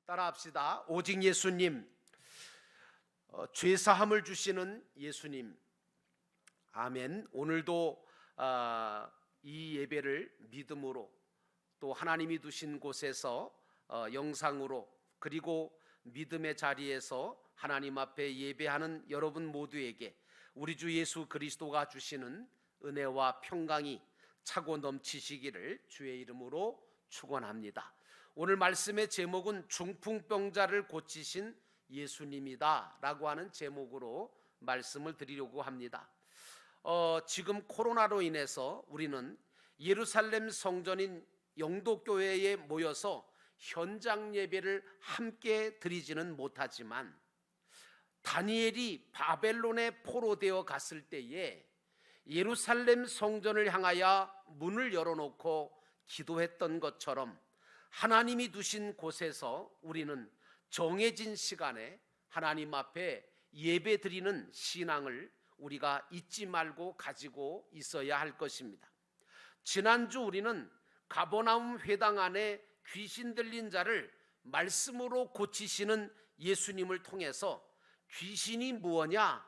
따라합시다. 오직 예수님, 죄사함을 주시는 예수님. 아멘. 오늘도 이 예배를 믿음으로 또 하나님이 두신 곳에서 영상으로 그리고 믿음의 자리에서 하나님 앞에 예배하는 여러분 모두에게 우리 주 예수 그리스도가 주시는 은혜와 평강이 차고 넘치시기를 주의 이름으로 축원합니다. 오늘 말씀의 제목은 중풍병자를 고치신 예수님이다 라고 하는 제목으로 말씀을 드리려고 합니다. 지금 코로나로 인해서 우리는 예루살렘 성전인 영도교회에 모여서 현장 예배를 함께 드리지는 못하지만 다니엘이 바벨론에 포로되어 갔을 때에 예루살렘 성전을 향하여 문을 열어놓고 기도했던 것처럼 하나님이 두신 곳에서 우리는 정해진 시간에 하나님 앞에 예배 드리는 신앙을 우리가 잊지 말고 가지고 있어야 할 것입니다. 지난주 우리는 가버나움 회당 안에 귀신 들린 자를 말씀으로 고치시는 예수님을 통해서 귀신이 무엇냐,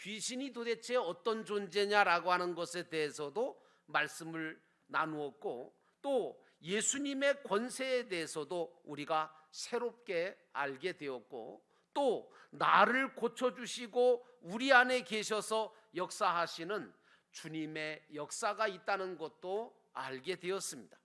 귀신이 도대체 어떤 존재냐라고 하는 것에 대해서도 말씀을 나누었고, 또 예수님의 권세에 대해서도 우리가 새롭게 알게 되었고, 또 나를 고쳐주시고 우리 안에 계셔서 역사하시는 주님의 역사가 있다는 것도 알게 되었습니다.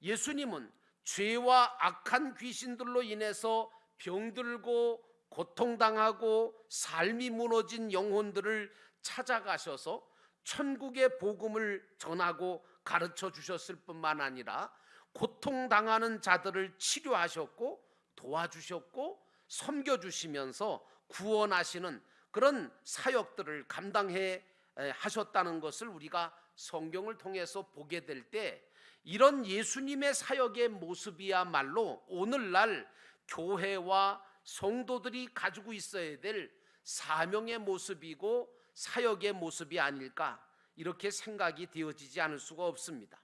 예수님은 죄와 악한 귀신들로 인해서 병들고 고통당하고 삶이 무너진 영혼들을 찾아가셔서 천국의 복음을 전하고 가르쳐 주셨을 뿐만 아니라 고통당하는 자들을 치료하셨고 도와주셨고 섬겨주시면서 구원하시는 그런 사역들을 감당해 하셨다는 것을 우리가 성경을 통해서 보게 될 때, 이런 예수님의 사역의 모습이야말로 오늘날 교회와 성도들이 가지고 있어야 될 사명의 모습이고 사역의 모습이 아닐까, 이렇게 생각이 되어지지 않을 수가 없습니다.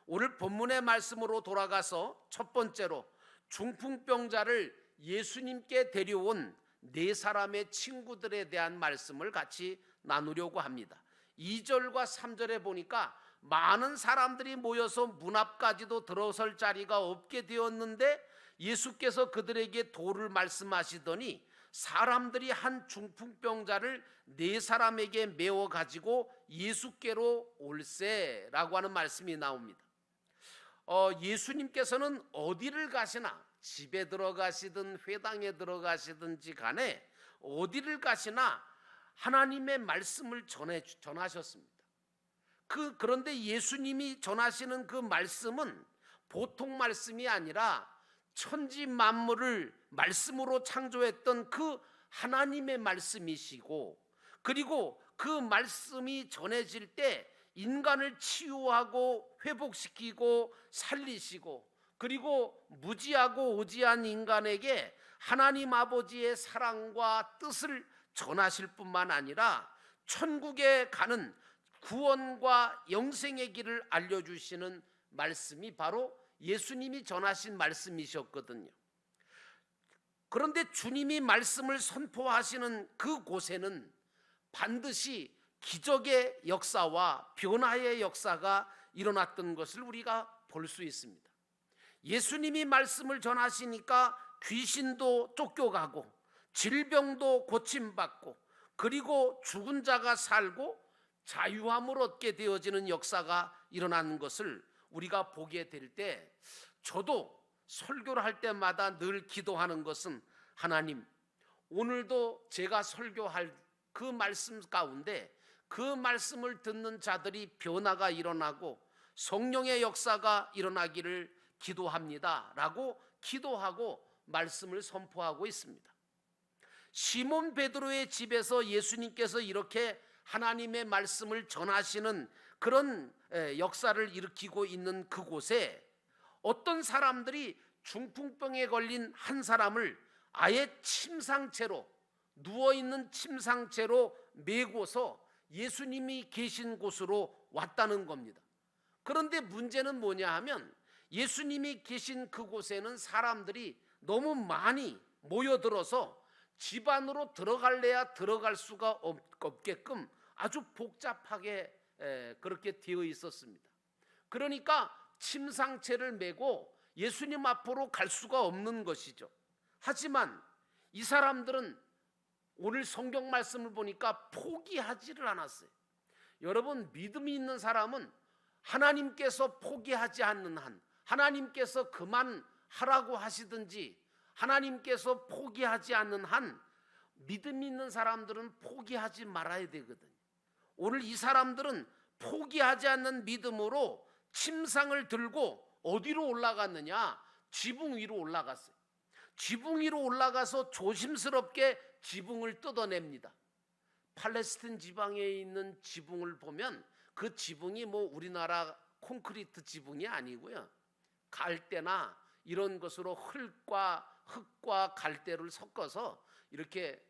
오늘 본문의 말씀으로 돌아가서 첫 번째로 중풍병자를 예수님께 데려온 네 사람의 친구들에 대한 말씀을 같이 나누려고 합니다. 2절과 3절에 보니까 많은 사람들이 모여서 문 앞까지도 들어설 자리가 없게 되었는데 예수께서 그들에게 도를 말씀하시더니 사람들이 한 중풍병자를 네 사람에게 메워 가지고 예수께로 올세라고 하는 말씀이 나옵니다. 예수님께서는 어디를 가시나, 집에 들어가시든 회당에 들어가시든지 간에 어디를 가시나 하나님의 말씀을 전하셨습니다. 그런데 예수님이 전하시는 그 말씀은 보통 말씀이 아니라 천지 만물을 말씀으로 창조했던 그 하나님의 말씀이시고, 그리고 그 말씀이 전해질 때 인간을 치유하고 회복시키고 살리시고, 그리고 무지하고 오지한 인간에게 하나님 아버지의 사랑과 뜻을 전하실 뿐만 아니라 천국에 가는 구원과 영생의 길을 알려주시는 말씀이 바로 예수님이 전하신 말씀이셨거든요. 그런데 주님이 말씀을 선포하시는 그 곳에는 반드시 기적의 역사와 변화의 역사가 일어났던 것을 우리가 볼 수 있습니다. 예수님이 말씀을 전하시니까 귀신도 쫓겨가고 질병도 고침받고, 그리고 죽은 자가 살고 자유함을 얻게 되어지는 역사가 일어나는 것을 우리가 보게 될 때, 저도 설교를 할 때마다 늘 기도하는 것은, 하나님, 오늘도 제가 설교할 그 말씀 가운데 그 말씀을 듣는 자들이 변화가 일어나고 성령의 역사가 일어나기를 기도합니다 라고 기도하고 말씀을 선포하고 있습니다. 시몬 베드로의 집에서 예수님께서 이렇게 하나님의 말씀을 전하시는 그런 역사를 일으키고 있는 그곳에 어떤 사람들이 중풍병에 걸린 한 사람을 아예 침상채로, 누워있는 침상채로 메고서 예수님이 계신 곳으로 왔다는 겁니다. 그런데 문제는 뭐냐 하면 예수님이 계신 그곳에는 사람들이 너무 많이 모여들어서 집 안으로 들어갈래야 들어갈 수가 없게끔 아주 복잡하게 그렇게 되어 있었습니다. 그러니까 침상채를 메고 예수님 앞으로 갈 수가 없는 것이죠. 하지만 이 사람들은 오늘 성경 말씀을 보니까 포기하지를 않았어요. 여러분, 믿음이 있는 사람은 하나님께서 포기하지 않는 한, 하나님께서 그만하라고 하시든지 하나님께서 포기하지 않는 한, 믿음 있는 사람들은 포기하지 말아야 되거든요. 오늘 이 사람들은 포기하지 않는 믿음으로 침상을 들고 어디로 올라갔느냐? 지붕 위로 올라갔어요. 지붕 위로 올라가서 조심스럽게 지붕을 뜯어냅니다. 팔레스틴 지방에 있는 지붕을 보면 그 지붕이 뭐 우리나라 콘크리트 지붕이 아니고요, 갈대나 이런 것으로 흙과 갈대를 섞어서 이렇게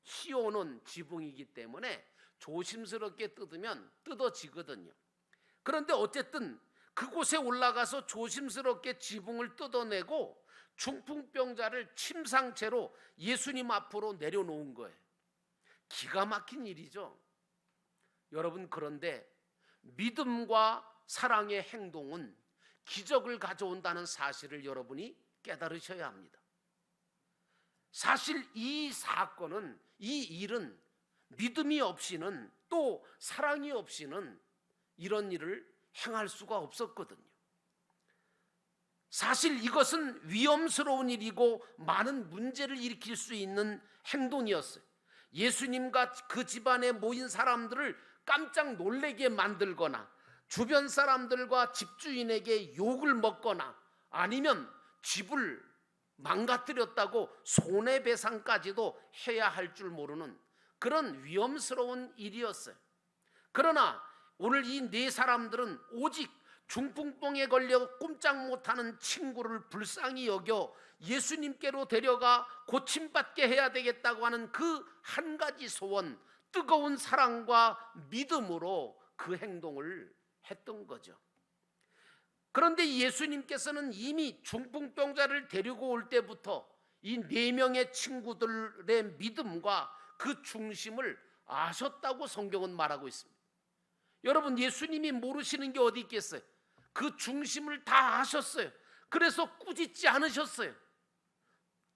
씌워놓은 지붕이기 때문에 조심스럽게 뜯으면 뜯어지거든요. 그런데 어쨌든 그곳에 올라가서 조심스럽게 지붕을 뜯어내고 중풍병자를 침상채로 예수님 앞으로 내려놓은 거예요. 기가 막힌 일이죠. 여러분, 그런데 믿음과 사랑의 행동은 기적을 가져온다는 사실을 여러분이 깨달으셔야 합니다. 사실 이 사건은, 이 일은 믿음이 없이는, 또 사랑이 없이는 이런 일을 행할 수가 없었거든요. 사실 이것은 위험스러운 일이고 많은 문제를 일으킬 수 있는 행동이었어요. 예수님과 그 집안에 모인 사람들을 깜짝 놀라게 만들거나 주변 사람들과 집주인에게 욕을 먹거나 아니면 집을 망가뜨렸다고 손해배상까지도 해야 할 줄 모르는 그런 위험스러운 일이었어요. 그러나 오늘 이 네 사람들은 오직 중풍병에 걸려 꼼짝 못하는 친구를 불쌍히 여겨 예수님께로 데려가 고침받게 해야 되겠다고 하는 그 한 가지 소원, 뜨거운 사랑과 믿음으로 그 행동을 했던 거죠. 그런데 예수님께서는 이미 중풍병자를 데리고 올 때부터 이 네 명의 친구들의 믿음과 그 중심을 아셨다고 성경은 말하고 있습니다. 여러분, 예수님이 모르시는 게 어디 있겠어요? 그 중심을 다 아셨어요. 그래서 꾸짖지 않으셨어요.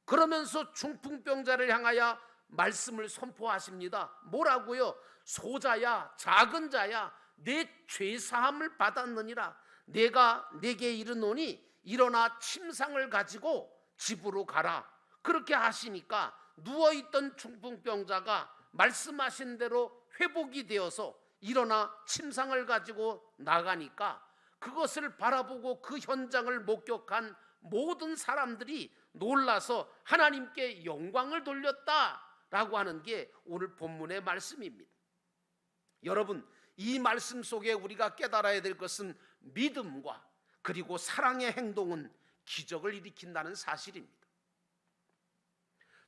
그러면서 중풍병자를 향하여 말씀을 선포하십니다. 뭐라고요? 소자야, 작은 자야, 내 죄사함을 받았느니라. 내가 내게 이르노니 일어나 침상을 가지고 집으로 가라. 그렇게 하시니까 누워있던 중풍병자가 말씀하신 대로 회복이 되어서 일어나 침상을 가지고 나가니까 그것을 바라보고 그 현장을 목격한 모든 사람들이 놀라서 하나님께 영광을 돌렸다라고 하는 게 오늘 본문의 말씀입니다. 여러분, 이 말씀 속에 우리가 깨달아야 될 것은 믿음과 그리고 사랑의 행동은 기적을 일으킨다는 사실입니다.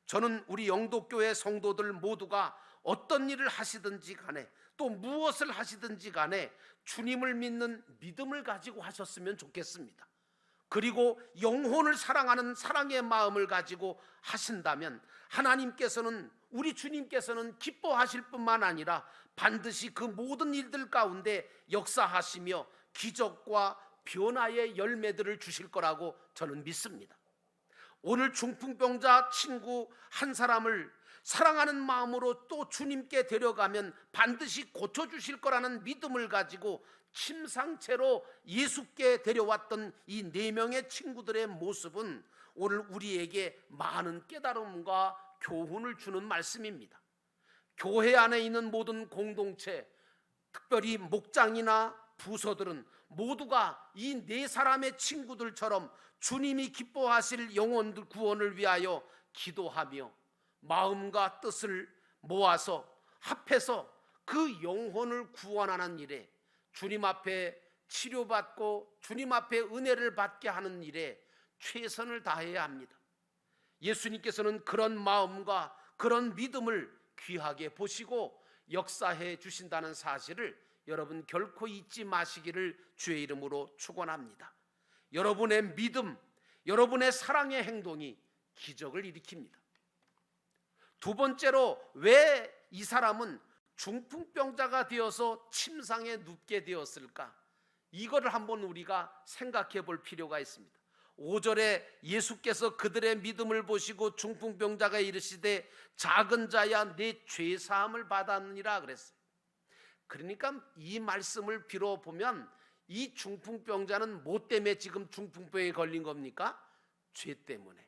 저는 우리 영도교회 성도들 모두가 어떤 일을 하시든지 간에 또 무엇을 하시든지 간에 주님을 믿는 믿음을 가지고 하셨으면 좋겠습니다. 그리고 영혼을 사랑하는 사랑의 마음을 가지고 하신다면 하나님께서는, 우리 주님께서는 기뻐하실 뿐만 아니라 반드시 그 모든 일들 가운데 역사하시며 기적과 변화의 열매들을 주실 거라고 저는 믿습니다. 오늘 중풍병자 친구 한 사람을 사랑하는 마음으로 또 주님께 데려가면 반드시 고쳐주실 거라는 믿음을 가지고 침상채로 예수께 데려왔던 이 네 명의 친구들의 모습은 오늘 우리에게 많은 깨달음과 교훈을 주는 말씀입니다. 교회 안에 있는 모든 공동체, 특별히 목장이나 부서들은 모두가 이 네 사람의 친구들처럼 주님이 기뻐하실 영혼들 구원을 위하여 기도하며 마음과 뜻을 모아서 합해서 그 영혼을 구원하는 일에, 주님 앞에 치료받고 주님 앞에 은혜를 받게 하는 일에 최선을 다해야 합니다. 예수님께서는 그런 마음과 그런 믿음을 귀하게 보시고 역사해 주신다는 사실을 여러분 결코 잊지 마시기를 주의 이름으로 축원합니다. 여러분의 믿음, 여러분의 사랑의 행동이 기적을 일으킵니다. 두 번째로 왜 이 사람은 중풍병자가 되어서 침상에 눕게 되었을까? 이거를 한번 우리가 생각해 볼 필요가 있습니다. 5절에 예수께서 그들의 믿음을 보시고 중풍병자가 이르시되 작은 자야 내 죄사함을 받았느니라 그랬어요. 그러니까 이 말씀을 빌어보면 이 중풍병자는 뭐 때문에 지금 중풍병에 걸린 겁니까? 죄 때문에.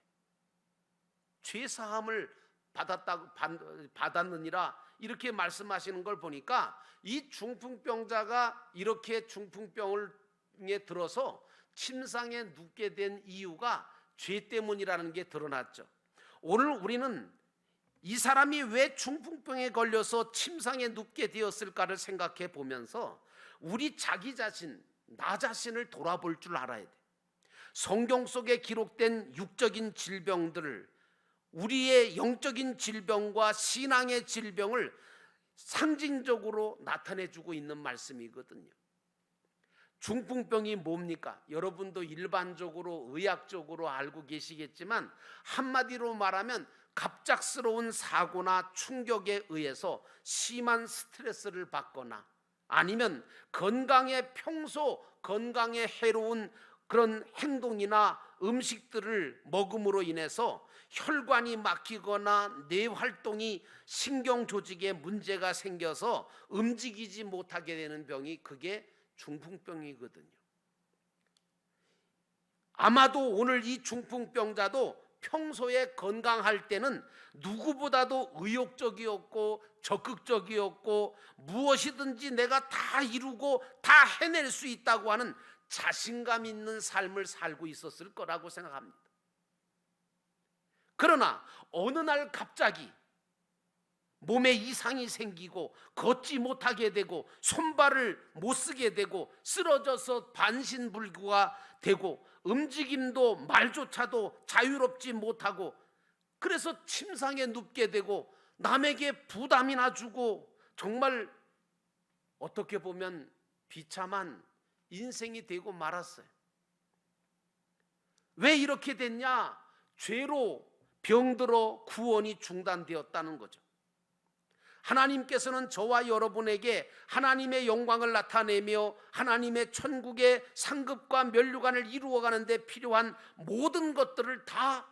죄사함을 받았느니라 이렇게 말씀하시는 걸 보니까 이 중풍병자가 이렇게 중풍병에 들어서 침상에 눕게 된 이유가 죄 때문이라는 게 드러났죠. 오늘 우리는 이 사람이 왜 중풍병에 걸려서 침상에 눕게 되었을까를 생각해 보면서 우리 자기 자신, 나 자신을 돌아볼 줄 알아야 돼. 성경 속에 기록된 육적인 질병들을, 우리의 영적인 질병과 신앙의 질병을 상징적으로 나타내주고 있는 말씀이거든요. 중풍병이 뭡니까? 여러분도 일반적으로 의학적으로 알고 계시겠지만 한마디로 말하면 갑작스러운 사고나 충격에 의해서 심한 스트레스를 받거나 아니면 평소 건강에 해로운 그런 행동이나 음식들을 먹음으로 인해서 혈관이 막히거나 뇌 활동이 신경 조직에 문제가 생겨서 움직이지 못하게 되는 병이 그게 중풍병이거든요. 아마도 오늘 이 중풍병자도 평소에 건강할 때는 누구보다도 의욕적이었고 적극적이었고 무엇이든지 내가 다 이루고 다 해낼 수 있다고 하는 자신감 있는 삶을 살고 있었을 거라고 생각합니다. 그러나 어느 날 갑자기 몸에 이상이 생기고 걷지 못하게 되고 손발을 못 쓰게 되고 쓰러져서 반신불구가 되고 움직임도 말조차도 자유롭지 못하고 그래서 침상에 눕게 되고 남에게 부담이나 주고 정말 어떻게 보면 비참한 인생이 되고 말았어요. 왜 이렇게 됐냐? 죄로 병들어 구원이 중단되었다는 거죠. 하나님께서는 저와 여러분에게 하나님의 영광을 나타내며 하나님의 천국의 상급과 면류관을 이루어가는 데 필요한 모든 것들을 다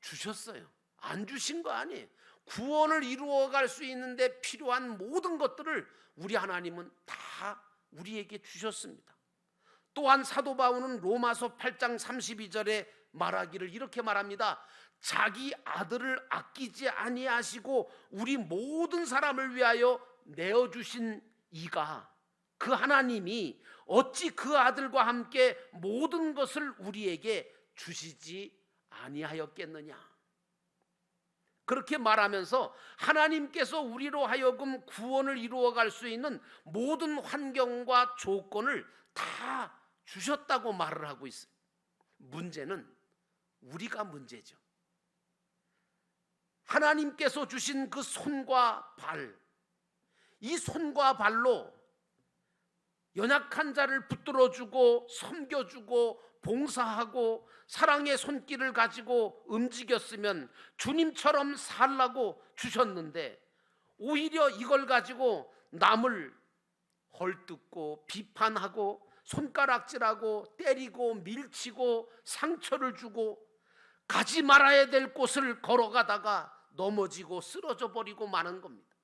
주셨어요. 안 주신 거 아니에요. 구원을 이루어갈 수 있는 데 필요한 모든 것들을 우리 하나님은 다 우리에게 주셨습니다. 또한 사도 바울은 로마서 8장 32절에 말하기를 이렇게 말합니다. 자기 아들을 아끼지 아니하시고 우리 모든 사람을 위하여 내어주신 이가, 그 하나님이 어찌 그 아들과 함께 모든 것을 우리에게 주시지 아니하였겠느냐. 그렇게 말하면서 하나님께서 우리로 하여금 구원을 이루어갈 수 있는 모든 환경과 조건을 다 주셨다고 말을 하고 있어요. 문제는 우리가 문제죠. 하나님께서 주신 그 손과 발, 이 손과 발로 연약한 자를 붙들어주고 섬겨주고 봉사하고 사랑의 손길을 가지고 움직였으면 주님처럼 살라고 주셨는데 오히려 이걸 가지고 남을 헐뜯고 비판하고 손가락질하고 때리고 밀치고 상처를 주고 가지 말아야 될 곳을 걸어가다가 넘어지고 쓰러져 버리고 마는 겁니다.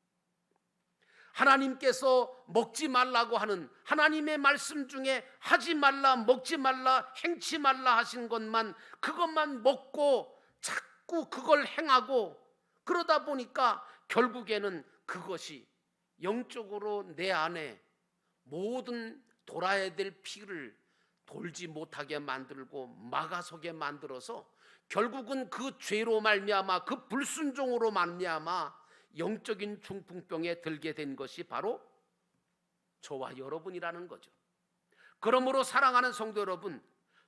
하나님께서 먹지 말라고 하는 하나님의 말씀 중에 하지 말라, 먹지 말라, 행치 말라 하신 것만, 그것만 먹고 자꾸 그걸 행하고 그러다 보니까 결국에는 그것이 영적으로 내 안에 모든 돌아야 될 피를 돌지 못하게 만들고 막아서게 만들어서 결국은 그 죄로 말미암아, 그 불순종으로 말미암아 영적인 중풍병에 들게 된 것이 바로 저와 여러분이라는 거죠. 그러므로 사랑하는 성도 여러분,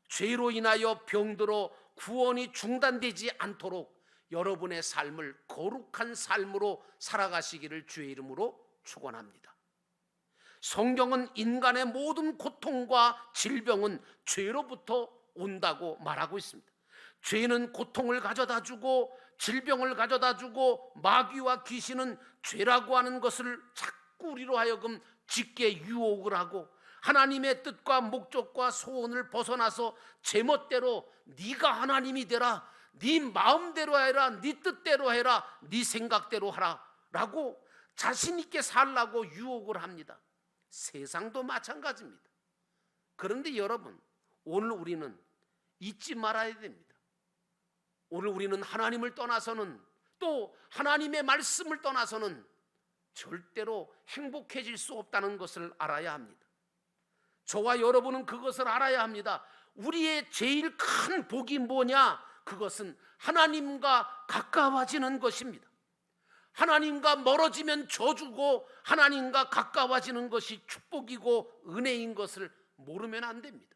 죄로 인하여 병들어 구원이 중단되지 않도록 여러분의 삶을 거룩한 삶으로 살아가시기를 주의 이름으로 축원합니다. 성경은 인간의 모든 고통과 질병은 죄로부터 온다고 말하고 있습니다. 죄는 고통을 가져다 주고 질병을 가져다 주고 마귀와 귀신은 죄라고 하는 것을 자꾸 우리로 하여금 짓게 유혹을 하고 하나님의 뜻과 목적과 소원을 벗어나서 제멋대로 네가 하나님이 되라, 네 마음대로 해라, 네 뜻대로 해라, 네 생각대로 하라 라고 자신 있게 살라고 유혹을 합니다. 세상도 마찬가지입니다. 그런데 여러분, 오늘 우리는 잊지 말아야 됩니다. 오늘 우리는 하나님을 떠나서는, 또 하나님의 말씀을 떠나서는 절대로 행복해질 수 없다는 것을 알아야 합니다. 저와 여러분은 그것을 알아야 합니다. 우리의 제일 큰 복이 뭐냐? 그것은 하나님과 가까워지는 것입니다. 하나님과 멀어지면 저주고 하나님과 가까워지는 것이 축복이고 은혜인 것을 모르면 안 됩니다.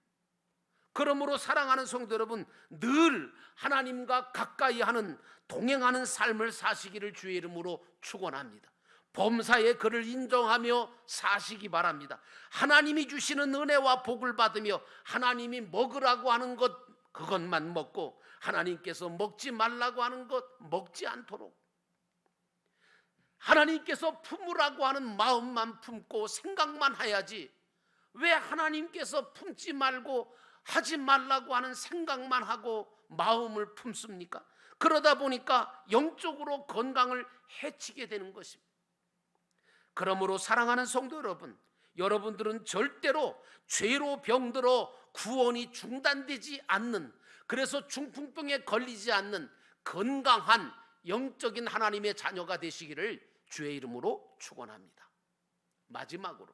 그러므로 사랑하는 성도 여러분, 늘 하나님과 가까이 하는, 동행하는 삶을 사시기를 주의 이름으로 축원합니다. 범사에 그를 인정하며 사시기 바랍니다. 하나님이 주시는 은혜와 복을 받으며 하나님이 먹으라고 하는 것, 그것만 먹고 하나님께서 먹지 말라고 하는 것 먹지 않도록, 하나님께서 품으라고 하는 마음만 품고 생각만 해야지, 왜 하나님께서 품지 말고 하지 말라고 하는 생각만 하고 마음을 품습니까? 그러다 보니까 영적으로 건강을 해치게 되는 것입니다. 그러므로 사랑하는 성도 여러분, 여러분들은 절대로 죄로 병들어 구원이 중단되지 않는, 그래서 중풍병에 걸리지 않는 건강한 영적인 하나님의 자녀가 되시기를 주의 이름으로 축원합니다. 마지막으로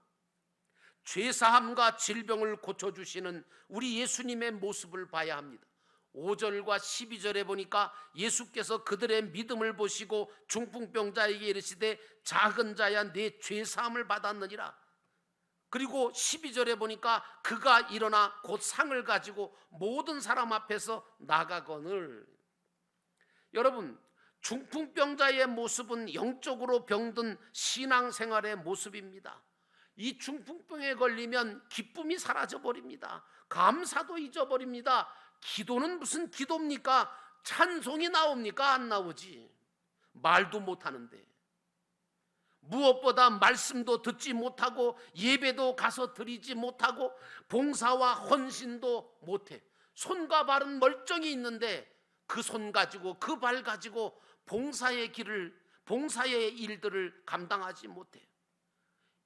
죄사함과 질병을 고쳐주시는 우리 예수님의 모습을 봐야 합니다. 5절과 12절에 보니까 예수께서 그들의 믿음을 보시고 중풍병자에게 이르시되 작은 자야 내 죄사함을 받았느니라. 그리고 12절에 보니까 그가 일어나 곧 상을 가지고 모든 사람 앞에서 나가거늘. 여러분, 중풍병자의 모습은 영적으로 병든 신앙생활의 모습입니다. 이 중풍병에 걸리면 기쁨이 사라져버립니다. 감사도 잊어버립니다. 기도는 무슨 기도입니까? 찬송이 나옵니까? 안 나오지. 말도 못하는데, 무엇보다 말씀도 듣지 못하고 예배도 가서 드리지 못하고 봉사와 헌신도 못해. 손과 발은 멀쩡히 있는데 그 손 가지고 그 발 가지고 봉사의 일들을 감당하지 못해요.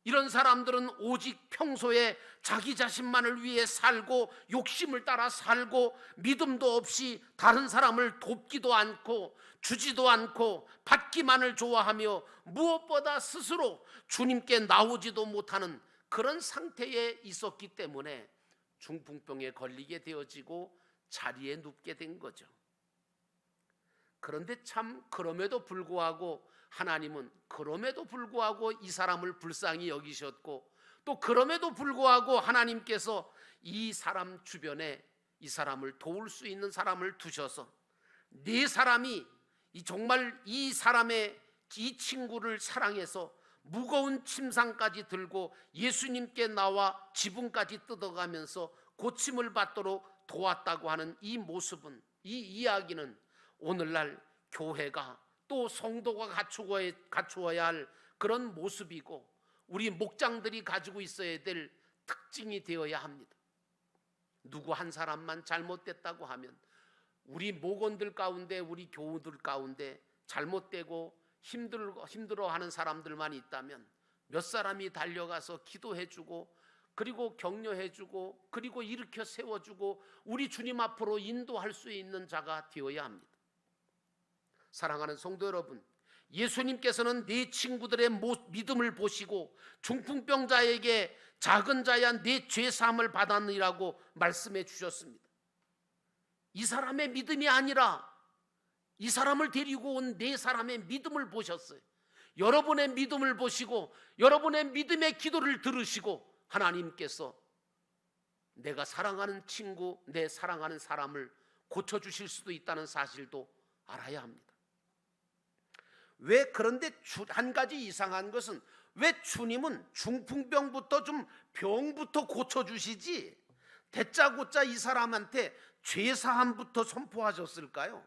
이런 사람들은 오직 평소에 자기 자신만을 위해 살고 욕심을 따라 살고 믿음도 없이 다른 사람을 돕기도 않고 주지도 않고 받기만을 좋아하며 무엇보다 스스로 주님께 나오지도 못하는 그런 상태에 있었기 때문에 중풍병에 걸리게 되어지고 자리에 눕게 된 거죠. 그런데 참 그럼에도 불구하고 하나님은 이 사람을 불쌍히 여기셨고, 또 그럼에도 불구하고 하나님께서 이 사람 주변에 이 사람을 도울 수 있는 사람을 두셔서 네 사람이 정말 이 사람의 이 친구를 사랑해서 무거운 침상까지 들고 예수님께 나와 지붕까지 뜯어가면서 고침을 받도록 도왔다고 하는 이 모습은, 이 이야기는 오늘날 교회가 또 성도가 갖추어야 할 그런 모습이고 우리 목장들이 가지고 있어야 될 특징이 되어야 합니다. 누구 한 사람만 잘못됐다고 하면 우리 목원들 가운데, 우리 교우들 가운데 잘못되고 힘들어하는 사람들만 있다면 몇 사람이 달려가서 기도해주고 그리고 격려해주고 그리고 일으켜 세워주고 우리 주님 앞으로 인도할 수 있는 자가 되어야 합니다. 사랑하는 성도 여러분, 예수님께서는 네 친구들의 믿음을 보시고 중풍병자에게 작은 자야 네 죄사함을 받았느니라고 말씀해 주셨습니다. 이 사람의 믿음이 아니라 이 사람을 데리고 온 네 사람의 믿음을 보셨어요. 여러분의 믿음을 보시고 여러분의 믿음의 기도를 들으시고 하나님께서 내가 사랑하는 친구, 내 사랑하는 사람을 고쳐주실 수도 있다는 사실도 알아야 합니다. 왜? 그런데 한 가지 이상한 것은 왜 주님은 중풍병부터 좀 병부터 고쳐주시지 대짜고짜 이 사람한테 죄사함부터 선포하셨을까요?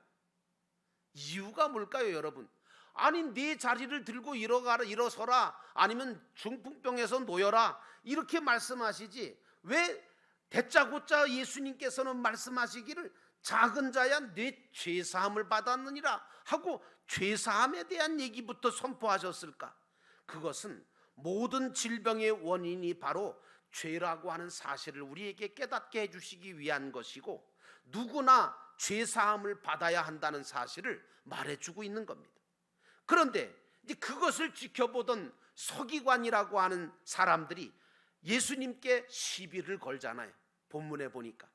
이유가 뭘까요, 여러분? 아니, 네 자리를 들고 일어서라, 아니면 중풍병에서 놓여라, 이렇게 말씀하시지 왜 대짜고짜 예수님께서는 말씀하시기를 작은 자야 네 죄사함을 받았느니라 하고 죄사함에 대한 얘기부터 선포하셨을까? 그것은 모든 질병의 원인이 바로 죄라고 하는 사실을 우리에게 깨닫게 해주시기 위한 것이고, 누구나 죄사함을 받아야 한다는 사실을 말해주고 있는 겁니다. 그런데 이제 그것을 지켜보던 서기관이라고 하는 사람들이 예수님께 시비를 걸잖아요. 본문에 보니까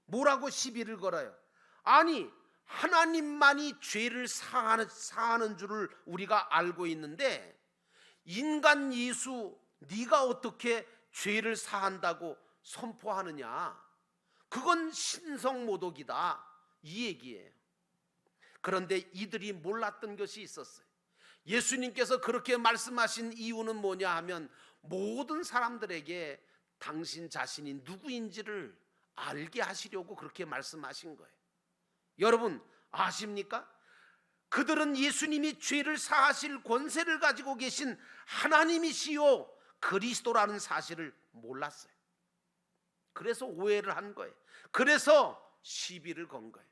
뭐라고 시비를 걸어요? 아니, 하나님만이 죄를 사하는 줄을 우리가 알고 있는데 인간 예수 네가 어떻게 죄를 사한다고 선포하느냐? 그건 신성모독이다, 이 얘기예요. 그런데 이들이 몰랐던 것이 있었어요. 예수님께서 그렇게 말씀하신 이유는 뭐냐 하면 모든 사람들에게 당신 자신이 누구인지를 알게 하시려고 그렇게 말씀하신 거예요. 여러분 아십니까? 그들은 예수님이 죄를 사하실 권세를 가지고 계신 하나님이시요 그리스도라는 사실을 몰랐어요. 그래서 오해를 한 거예요. 그래서 시비를 건 거예요.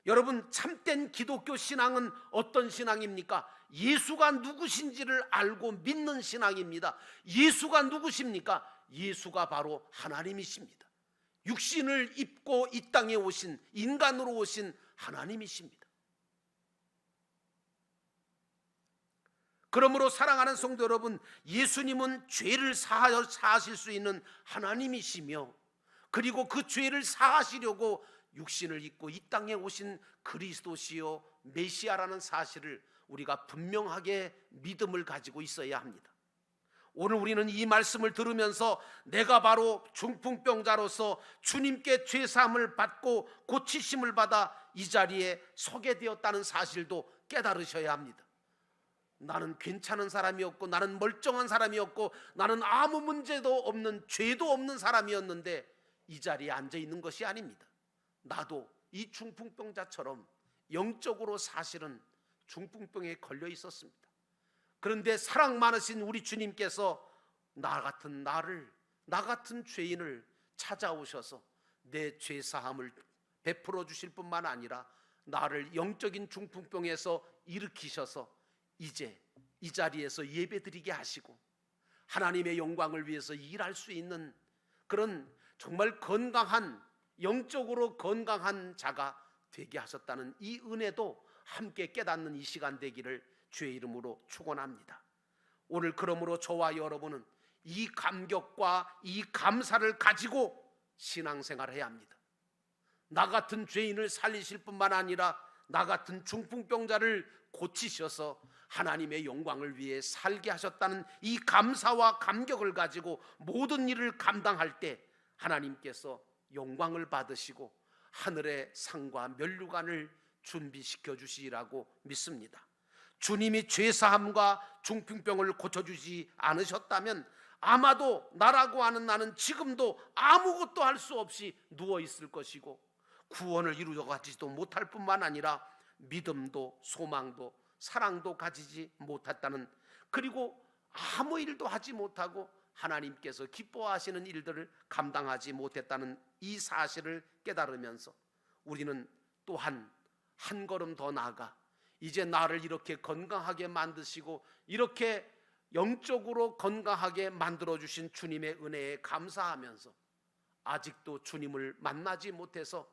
여러분, 참된 기독교 신앙은 어떤 신앙입니까? 예수가 누구신지를 알고 믿는 신앙입니다. 예수가 누구십니까? 예수가 바로 하나님이십니다. 육신을 입고 이 땅에 오신, 인간으로 오신 하나님이십니다. 그러므로 사랑하는 성도 여러분, 예수님은 죄를 사하실 수 있는 하나님이시며, 그리고 그 죄를 사하시려고 육신을 입고 이 땅에 오신 그리스도시요 메시아라는 사실을 우리가 분명하게 믿음을 가지고 있어야 합니다. 오늘 우리는 이 말씀을 들으면서 내가 바로 중풍병자로서 주님께 죄사함을 받고 고치심을 받아 이 자리에 서게 되었다는 사실도 깨달으셔야 합니다. 나는 괜찮은 사람이었고, 나는 멀쩡한 사람이었고, 나는 아무 문제도 없는, 죄도 없는 사람이었는데 이 자리에 앉아 있는 것이 아닙니다. 나도 이 중풍병자처럼 영적으로 사실은 중풍병에 걸려 있었습니다. 그런데 사랑 많으신 우리 주님께서 나 같은 죄인을 찾아오셔서 내 죄사함을 베풀어 주실 뿐만 아니라 나를 영적인 중풍병에서 일으키셔서 이제 이 자리에서 예배드리게 하시고 하나님의 영광을 위해서 일할 수 있는 그런 정말 건강한, 영적으로 건강한 자가 되게 하셨다는 이 은혜도 함께 깨닫는 이 시간 되기를 주의 이름으로 축원합니다. 오늘 그러므로 저와 여러분은 이 감격과 이 감사를 가지고 신앙생활을 해야 합니다. 나 같은 죄인을 살리실 뿐만 아니라 나 같은 중풍병자를 고치셔서 하나님의 영광을 위해 살게 하셨다는 이 감사와 감격을 가지고 모든 일을 감당할 때 하나님께서 영광을 받으시고 하늘의 상과 면류관을 준비시켜 주시리라고 믿습니다. 주님이 죄사함과 중풍병을 고쳐주지 않으셨다면 아마도 나라고 하는 나는 지금도 아무것도 할 수 없이 누워 있을 것이고 구원을 이루어가지도 못할 뿐만 아니라 믿음도 소망도 사랑도 가지지 못했다는, 그리고 아무 일도 하지 못하고 하나님께서 기뻐하시는 일들을 감당하지 못했다는 이 사실을 깨달으면서 우리는 또한 한 걸음 더 나아가 이제 나를 이렇게 건강하게 만드시고 이렇게 영적으로 건강하게 만들어주신 주님의 은혜에 감사하면서 아직도 주님을 만나지 못해서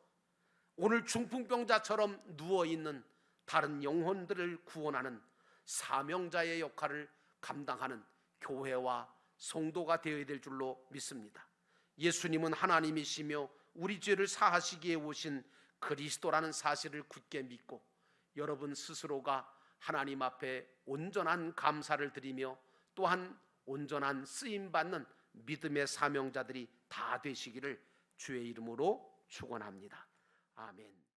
오늘 중풍병자처럼 누워있는 다른 영혼들을 구원하는 사명자의 역할을 감당하는 교회와 성도가 되어야 될 줄로 믿습니다. 예수님은 하나님이시며 우리 죄를 사하시기에 오신 그리스도라는 사실을 굳게 믿고 여러분 스스로가 하나님 앞에 온전한 감사를 드리며 또한 온전한 쓰임받는 믿음의 사명자들이 다 되시기를 주의 이름으로 축원합니다. 아멘.